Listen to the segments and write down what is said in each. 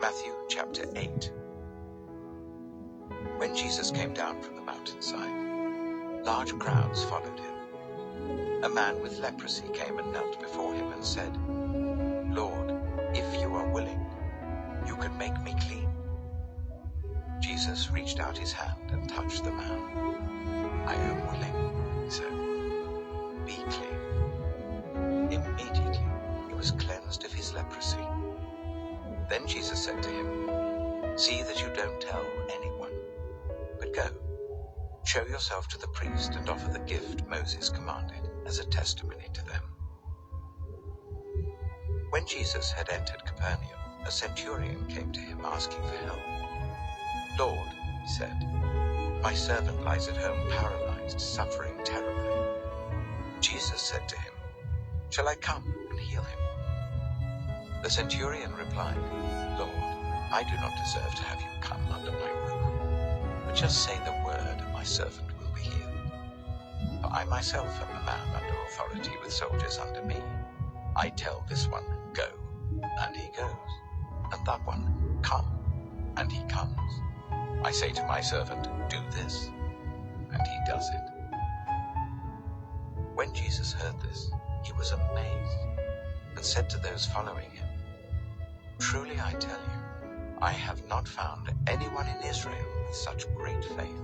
Matthew chapter 8. When Jesus came down from the mountainside, large crowds followed him. A man with leprosy came and knelt before him and said, "Lord, if you are willing, you can make me clean." Jesus reached out his hand and touched the man. "I am willing," he said. "Be clean." Immediately he was cleansed of his leprosy. Then Jesus said to him, "See that you don't tell anyone, but go, show yourself to the priest and offer the gift Moses commanded as a testimony to them." When Jesus had entered Capernaum, a centurion came to him asking for help. "Lord," he said, "my servant lies at home paralyzed, suffering terribly." Jesus said to him, "Shall I come and heal him?" The centurion replied, "Lord, I do not deserve to have you come under my roof, but just say the word and my servant will be healed. For I myself am a man under authority with soldiers under me. I tell this one, 'Go,' and he goes, and that one, 'Come,' and he comes. I say to my servant, 'Do this,' and he does it." When Jesus heard this, he was amazed and said to those following him, "Truly I tell you, I have not found anyone in Israel with such great faith.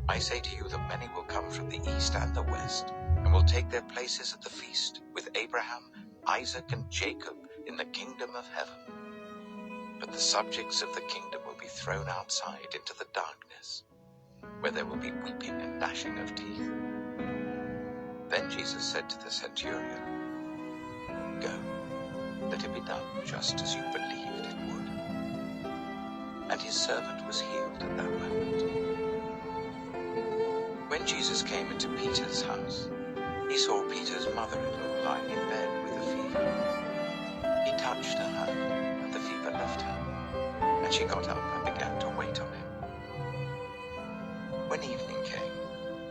I say to you that many will come from the east and the west and will take their places at the feast with Abraham, Isaac, and Jacob in the kingdom of heaven. But the subjects of the kingdom will be thrown outside into the darkness, where there will be weeping and gnashing of teeth." Then Jesus said to the centurion, "Go, let it be done just as you believed it would." And his servant was healed at that moment. When Jesus came into Peter's house, he saw Peter's mother-in-law lying in bed with a fever. He touched her hand, and the fever left her, and she got up and began to wait on him. When evening came,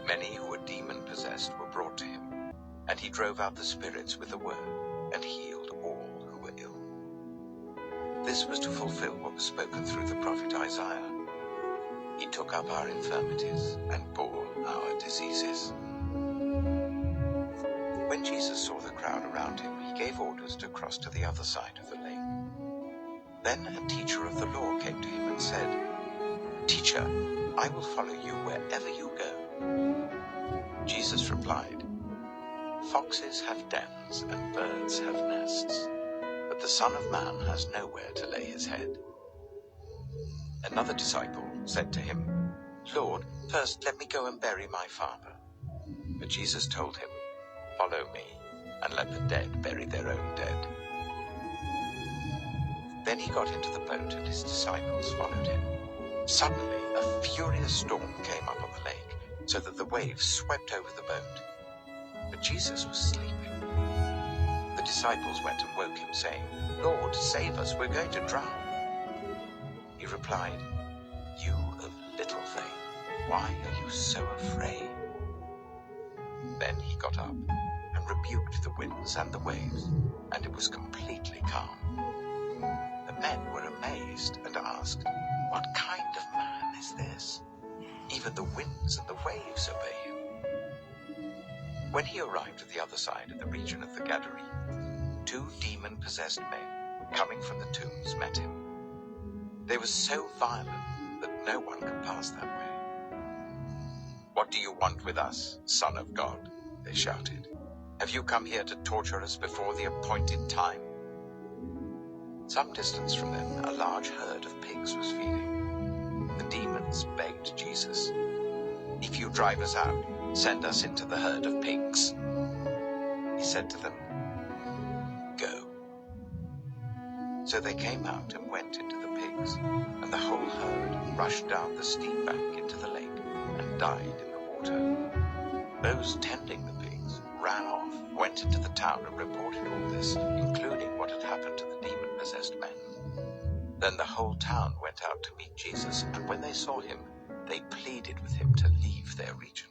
many who were demon-possessed were brought to him, and he drove out the spirits with a word and healed all who were ill. This was to fulfill what was spoken through the prophet Isaiah. He took up our infirmities and bore our diseases. When Jesus saw the crowd around him, he gave orders to cross to the other side of the lake. Then a teacher of the law came to him and said, "Teacher, I will follow you wherever you go." Jesus replied, "Foxes have dens and birds have nests, but the Son of Man has nowhere to lay his head." Another disciple said to him, "Lord, first let me go and bury my father." But Jesus told him, "Follow me, and let the dead bury their own dead." Then he got into the boat, and his disciples followed him. Suddenly, a furious storm came up on the lake, so that the waves swept over the boat. But Jesus was sleeping. The disciples went and woke him, saying, "Lord, save us, we're going to drown." He replied, "You of little faith, why are you so afraid?" Then he got up and rebuked the winds and the waves, and it was completely calm. The men were amazed and asked, "What kind of man is this? Even the winds and the waves obey him." When he arrived at the other side of the region of the Gadarene, 2 demon-possessed men coming from the tombs met him. They were so violent that no one could pass that way. "What do you want with us, Son of God?" they shouted. "Have you come here to torture us before the appointed time?" Some distance from them, a large herd of pigs was feeding. The demons begged Jesus, "If you drive us out, send us into the herd of pigs." He said to them, "Go." So they came out and went into the pigs, and the whole herd rushed down the steep bank into the lake and died in the water. Those tending the pigs ran off, went into the town and reported all this, including what had happened to the demon-possessed men. Then the whole town went out to meet Jesus, and when they saw him, they pleaded with him to leave their region.